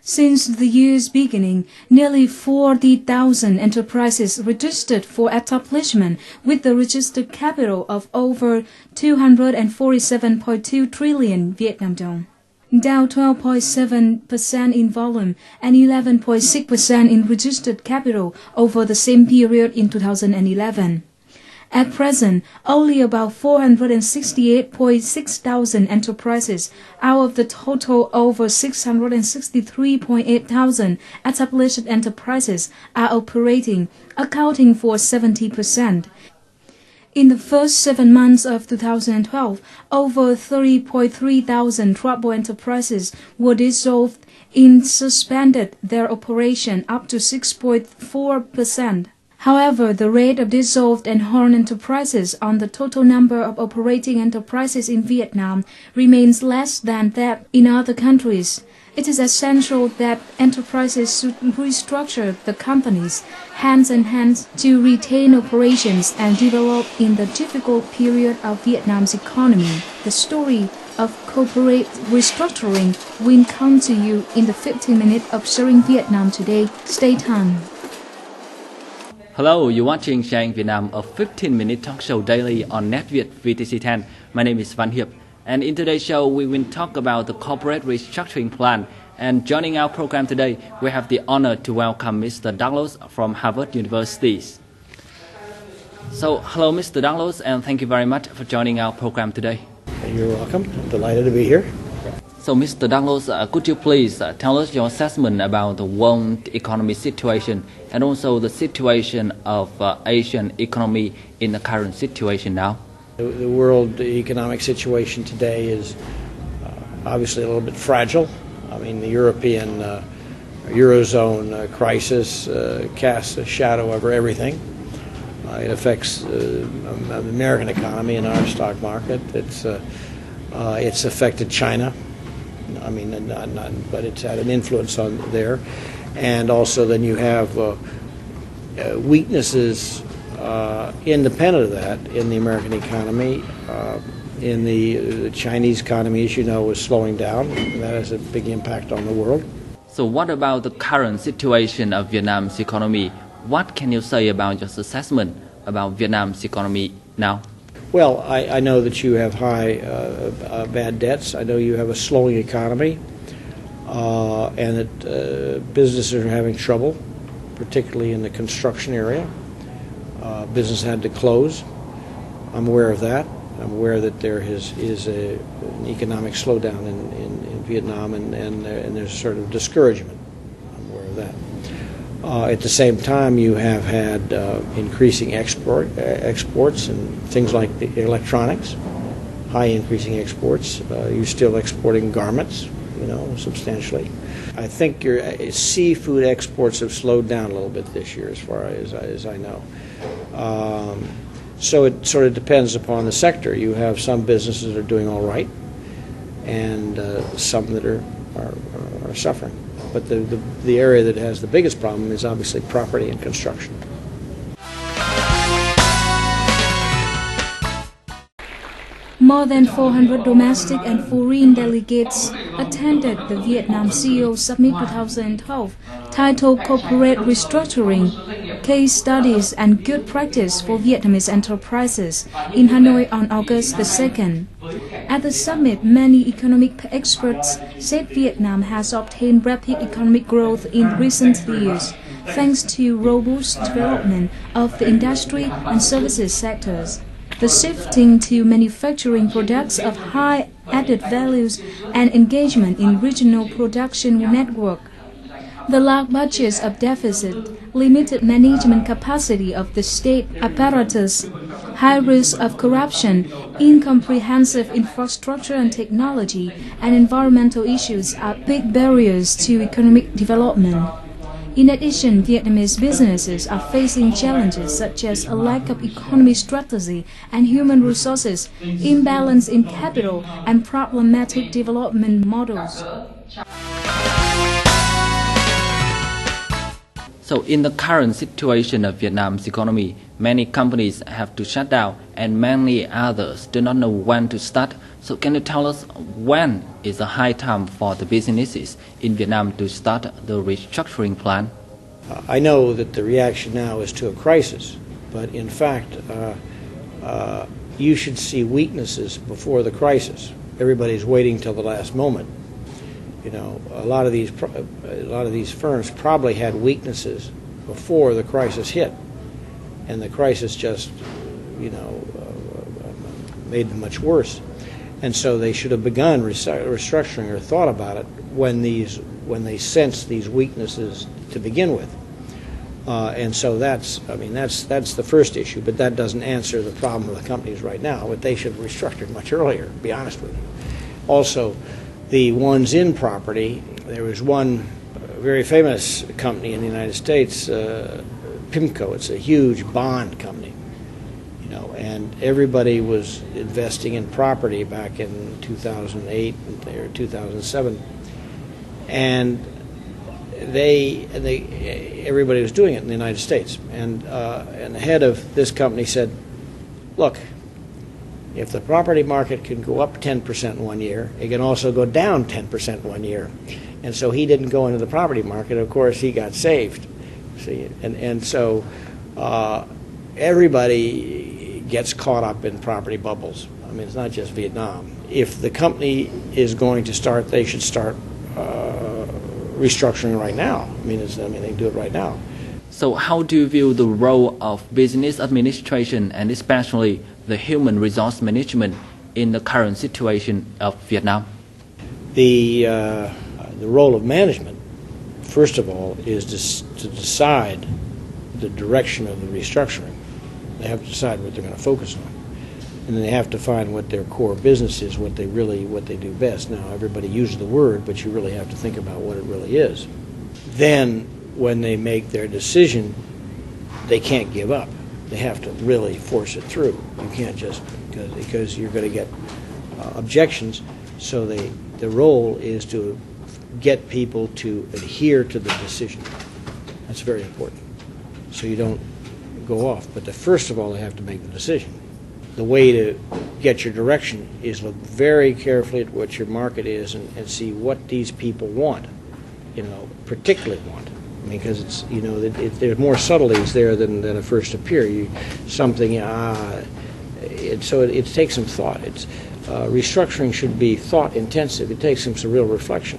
Since the year's beginning, nearly 40,000 enterprises registered for establishment with a registered capital of over 247.2 trillion Vietnam dong, down 12.7% in volume and 11.6% in registered capital over the same period in 2011. At present, only about 468.6 thousand enterprises out of the total over 663.8 thousand established enterprises are operating, accounting for 70%. In the first 7 months of 2012, over 30.3 thousand troubled enterprises were dissolved and suspended their operation, up to 6.4%. However, the rate of dissolved and harmed enterprises on the total number of operating enterprises in Vietnam remains less than that in other countries. It is essential that enterprises should restructure the companies hand in hand to retain operations and develop in the difficult period of Vietnam's economy. The story of corporate restructuring will come to you in the 15 minutes of Sharing Vietnam today. Stay tuned. Hello, you're watching Sharing Vietnam, a 15-minute talk show daily on NETVIET VTC10. My name is Văn Hiệp, and in today's show we will talk about the corporate restructuring plan. And joining our program today, we have the honor to welcome Mr. Douglas from Harvard University. So, hello, Mr. Douglas, and thank you very much for joining our program today. You're welcome. I'm delighted to be here. So, Mr. Douglas, could you please tell us your assessment about the world economy situation and also the situation of Asian economy in the current situation now? The world economic situation today is obviously a little bit fragile. I mean, the European Eurozone crisis casts a shadow over everything. It affects the American economy and our stock market. It's affected China. I mean, but it's had an influence on there. And also then you have weaknesses independent of that in the American economy. In the Chinese economy, as you know, is slowing down. That has a big impact on the world. So what about the current situation of Vietnam's economy? What can you say about your assessment about Vietnam's economy now? Well, I know that you have high bad debts. I know you have a slowing economy, and that businesses are having trouble, particularly in the construction area. Business had to close. I'm aware of that. I'm aware that there is an economic slowdown in Vietnam, and there's sort of discouragement. I'm aware of that. At the same time, you have had increasing exports and things like the electronics, high increasing exports. You're still exporting garments, substantially. I think your seafood exports have slowed down a little bit this year, as far as I know. So it sort of depends upon the sector. You have some businesses that are doing all right, and some that are suffering. But the area that has the biggest problem is obviously property and construction. More than 400 domestic and foreign delegates attended the Vietnam CEO Summit 2012, titled Corporate Restructuring, Case Studies and Good Practice for Vietnamese Enterprises, in Hanoi on August the 2nd. At the summit, many economic experts said Vietnam has obtained rapid economic growth in recent years, thanks to robust development of the industry and services sectors, the shifting to manufacturing products of high added values, and engagement in regional production network. The large budgets of deficit, limited management capacity of the state apparatus, high risk of corruption, incomprehensive infrastructure and technology, and environmental issues are big barriers to economic development. In addition, Vietnamese businesses are facing challenges such as a lack of economic strategy and human resources, imbalance in capital, and problematic development models. So in the current situation of Vietnam's economy, many companies have to shut down and many others do not know when to start. So can you tell us when is a high time for the businesses in Vietnam to start the restructuring plan? I know that the reaction now is to a crisis, but in fact, you should see weaknesses before the crisis. Everybody's waiting till the last moment. You know, a lot of these firms probably had weaknesses before the crisis hit, and the crisis just, made them much worse. And so they should have begun restructuring or thought about it when they sensed these weaknesses to begin with. And so that's the first issue, but that doesn't answer the problem of the companies right now. But they should have restructured much earlier, to be honest with you. Also, the ones in property, there was one very famous company in the United States, PIMCO. It's a huge bond company, and everybody was investing in property back in 2008 or 2007, and everybody was doing it in the United States, and the head of this company said, "Look, if the property market can go up 10% in 1 year, it can also go down 10% in 1 year." And so he didn't go into the property market. Of course, he got saved. See, and so everybody gets caught up in property bubbles. I mean, it's not just Vietnam. If the company is going to start, they should start restructuring right now. I mean, they can do it right now. So how do you view the role of business administration and especially the human resource management in the current situation of Vietnam? The role of management, first of all, is to decide the direction of the restructuring. They have to decide what they're going to focus on, and then they have to find what their core business is, what they do best. Now, everybody uses the word, but you really have to think about what it really is. Then, when they make their decision, they can't give up. They have to really force it through. You can't just because you're going to get objections. So the role is to get people to adhere to the decision. That's very important. So you don't go off. But first of all, they have to make the decision. The way to get your direction is look very carefully at what your market is and see what these people want, particularly want. I mean, because it's, there's more subtleties there than at first appear. So it takes some thought. Restructuring should be thought intensive. It takes some real reflection.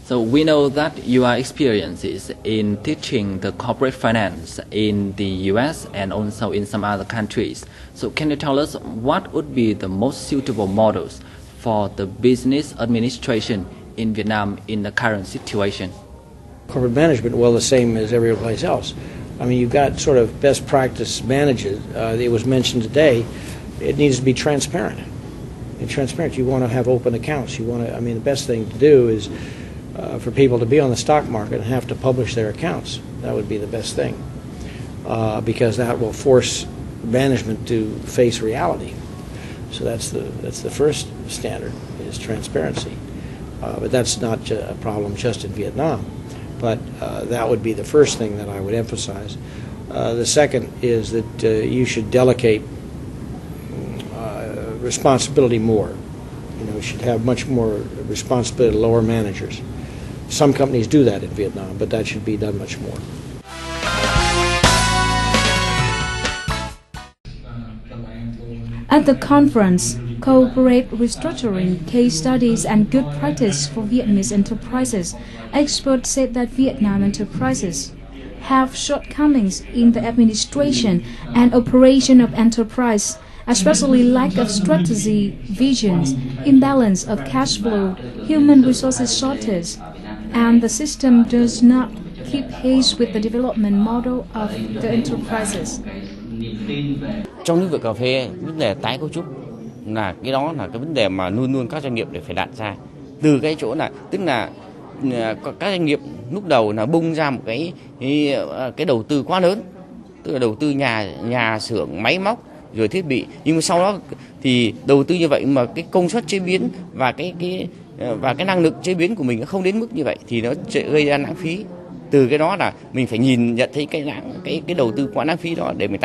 So we know that you are experiences in teaching the corporate finance in the US and also in some other countries. So can you tell us what would be the most suitable models for the business administration in Vietnam in the current situation? Corporate management, well, the same as every place else. I mean, you've got sort of best practice managers. It was mentioned today. It needs to be transparent. You want to have open accounts. The best thing to do is for people to be on the stock market and have to publish their accounts. That would be the best thing, because that will force management to face reality. So that's the first standard, is transparency. But that's not a problem just in Vietnam. But that would be the first thing that I would emphasize. The second is that you should delegate responsibility more. You should have much more responsibility to lower managers. Some companies do that in Vietnam, but that should be done much more. At the conference, Corporate Restructuring, Case Studies and Good Practice for Vietnamese Enterprises, experts said that Vietnam enterprises have shortcomings in the administration and operation of enterprise, especially lack of strategy, visions, imbalance of cash flow, human resources shortage, and the system does not keep pace with the development model of the enterprises. Trong lĩnh vực cà phê, vấn đề tái cấu trúc là cái vấn đề mà luôn luôn các doanh nghiệp để phải đặt ra. Từ cái chỗ tức là các doanh nghiệp lúc đầu bung ra một cái đầu tư quá lớn, tức là đầu tư nhà xưởng, máy móc rồi thiết bị, nhưng mà sau đó thì đầu tư như vậy mà cái công suất chế biến và cái năng lực chế biến của mình không đến mức như vậy thì nó gây ra lãng phí. Từ cái đó là mình phải nhận thấy cái đầu tư quá lãng phí đó để mình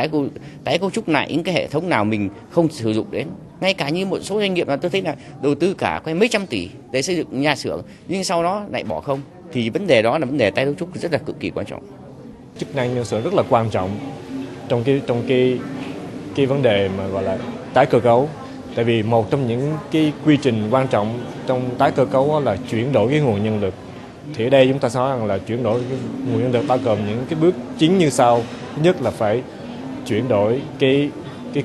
tái cấu trúc lại những cái hệ thống nào mình không sử dụng đến. Ngay cả như một số doanh nghiệp là tôi thấy là đầu tư cả mấy trăm tỷ để xây dựng nhà xưởng nhưng sau đó lại bỏ không, thì vấn đề đó là vấn đề tái cấu trúc rất là cực kỳ quan trọng. Chức năng nhân sự rất là quan trọng trong cái vấn đề mà gọi là tái cơ cấu. Tại vì một trong những cái quy trình quan trọng trong tái cơ cấu là chuyển đổi cái nguồn nhân lực. Thì ở đây chúng ta nói rằng là chuyển đổi cái nguồn nhân lực bao gồm những cái bước chính như sau. Thứ nhất là phải chuyển đổi cái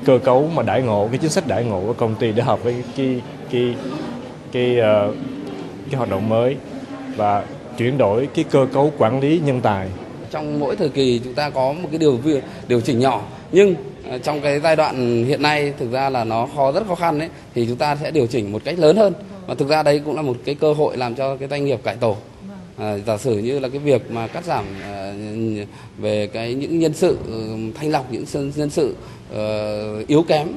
cơ cấu mà đãi ngộ, cái chính sách đãi ngộ của công ty để hợp với cái hoạt động mới, và chuyển đổi cái cơ cấu quản lý nhân tài. Trong mỗi thời kỳ chúng ta có một cái điều chỉnh nhỏ, nhưng trong cái giai đoạn hiện nay thực ra là nó rất khó khăn đấy, thì chúng ta sẽ điều chỉnh một cách lớn hơn. Và thực ra đây cũng là một cái cơ hội làm cho cái doanh nghiệp cải tổ. Giả sử như là cái việc mà cắt giảm về những nhân sự, thanh lọc những nhân sự yếu kém,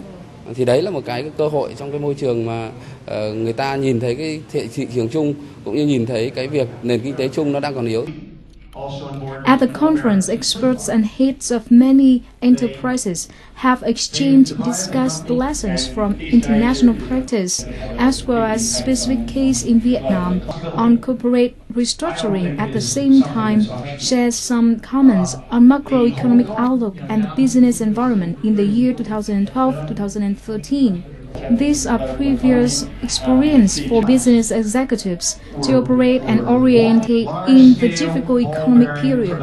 thì đấy là một cái cơ hội trong cái môi trường mà người ta nhìn thấy cái thị trường chung, cũng như nhìn thấy cái việc nền kinh tế chung nó đang còn yếu. At the conference, experts and heads of many enterprises have exchanged and discussed the lessons from international practice, as well as specific case in Vietnam on corporate restructuring. At the same time, shares some comments on macroeconomic outlook and the business environment in the year 2012-2013. These are previous experience for business executives to operate and orientate in the difficult economic period.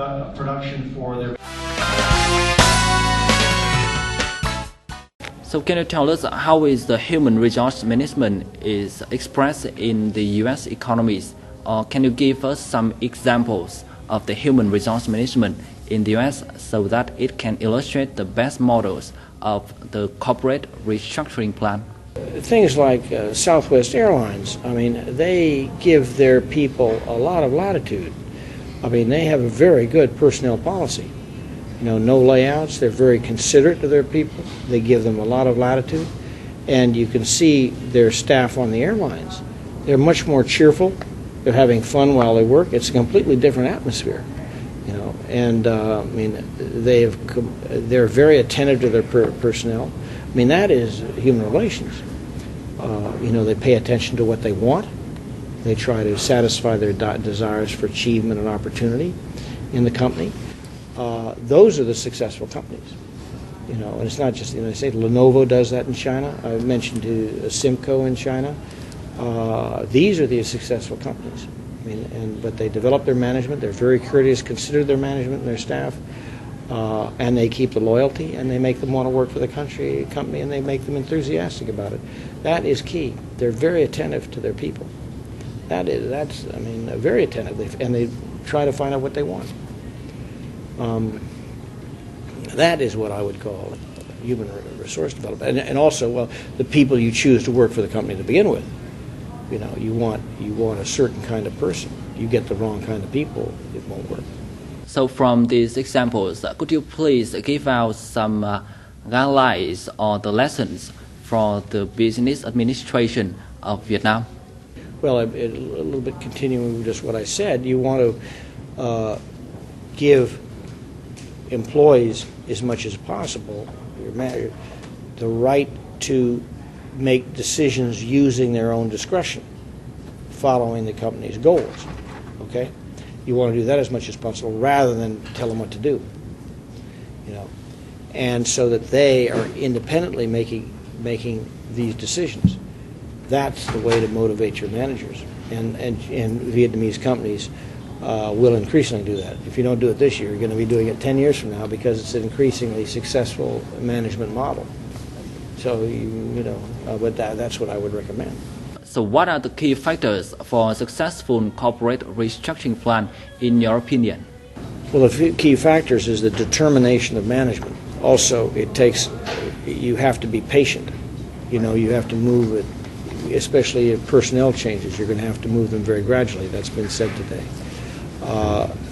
So can you tell us how is the human resource management is expressed in the US economies? Or can you give us some examples of the human resource management in the US so that it can illustrate the best models of the corporate restructuring plan? Things like Southwest Airlines, I mean, they give their people a lot of latitude. I mean, they have a very good personnel policy. You know, no layouts. They're very considerate of their people. They give them a lot of latitude. And you can see their staff on the airlines. They're much more cheerful. They're having fun while they work. It's a completely different atmosphere, you know. And I mean, they're very attentive to their personnel. I mean, that is human relations. You know, they pay attention to what they want. They try to satisfy their desires for achievement and opportunity in the company. Those are the successful companies. You know, and it's not just the United States. Lenovo does that in China. I mentioned to Simco in China. These are the successful companies. I mean, but they develop their management. They're very courteous, consider their management and their staff, and they keep the loyalty, and they make them want to work for the company, and they make them enthusiastic about it. That is key. They're very attentive to their people. That's very attentive, and they try to find out what they want. That is what I would call human resource development, and also, well, the people you choose to work for the company to begin with. You know, you want a certain kind of person. You get the wrong kind of people, it won't work. So from these examples, could you please give out some guidelines or the lessons for the business administration of Vietnam? Well, a little bit continuing with just what I said, you want to give employees as much as possible the right to make decisions using their own discretion, following the company's goals. Okay, you want to do that as much as possible rather than tell them what to do. You know, and so that they are independently making these decisions. That's the way to motivate your managers, and Vietnamese companies will increasingly do that. If you don't do it this year, you're going to be doing it 10 years from now because it's an increasingly successful management model. So, but that's what I would recommend. So what are the key factors for a successful corporate restructuring plan, in your opinion? Well, the key factors is the determination of management. Also, you have to be patient. You know, you have to move it, especially if personnel changes, you're going to have to move them very gradually. That's been said today.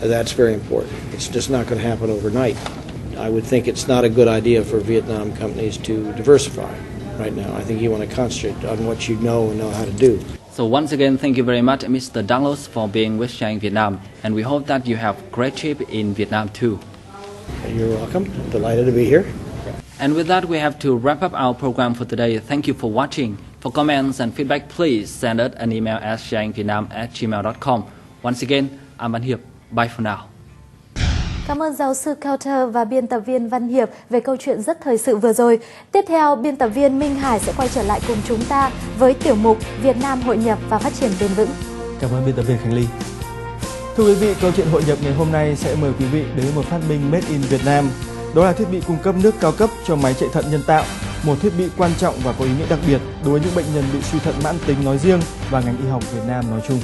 That's very important. It's just not going to happen overnight. I would think it's not a good idea for Vietnam companies to diversify right now. I think you want to concentrate on what you know and know how to do. So once again, thank you very much, Mr. Douglas, for being with Shang Vietnam, and we hope that you have great trip in Vietnam too. You're welcome. Delighted to be here. And with that, we have to wrap up our program for today. Thank you for watching. For comments and feedback, please send us an email at sharingvietnam@gmail.com. Once again, I'm Văn Hiệp. Bye for now. Cảm ơn giáo sư Carter và biên tập viên Văn Hiệp về câu chuyện rất thời sự vừa rồi. Tiếp theo, biên tập viên Minh Hải sẽ quay trở lại cùng chúng ta với tiểu mục Việt Nam hội nhập và phát triển bền vững. Cảm ơn biên tập viên Khánh Ly. Thưa quý vị, câu chuyện hội nhập ngày hôm nay sẽ mời quý vị đến một phát minh made in Việt Nam. Đó là thiết bị cung cấp nước cao cấp cho máy chạy thận nhân tạo, một thiết bị quan trọng và có ý nghĩa đặc biệt đối với những bệnh nhân bị suy thận mãn tính nói riêng và ngành y học Việt Nam nói chung.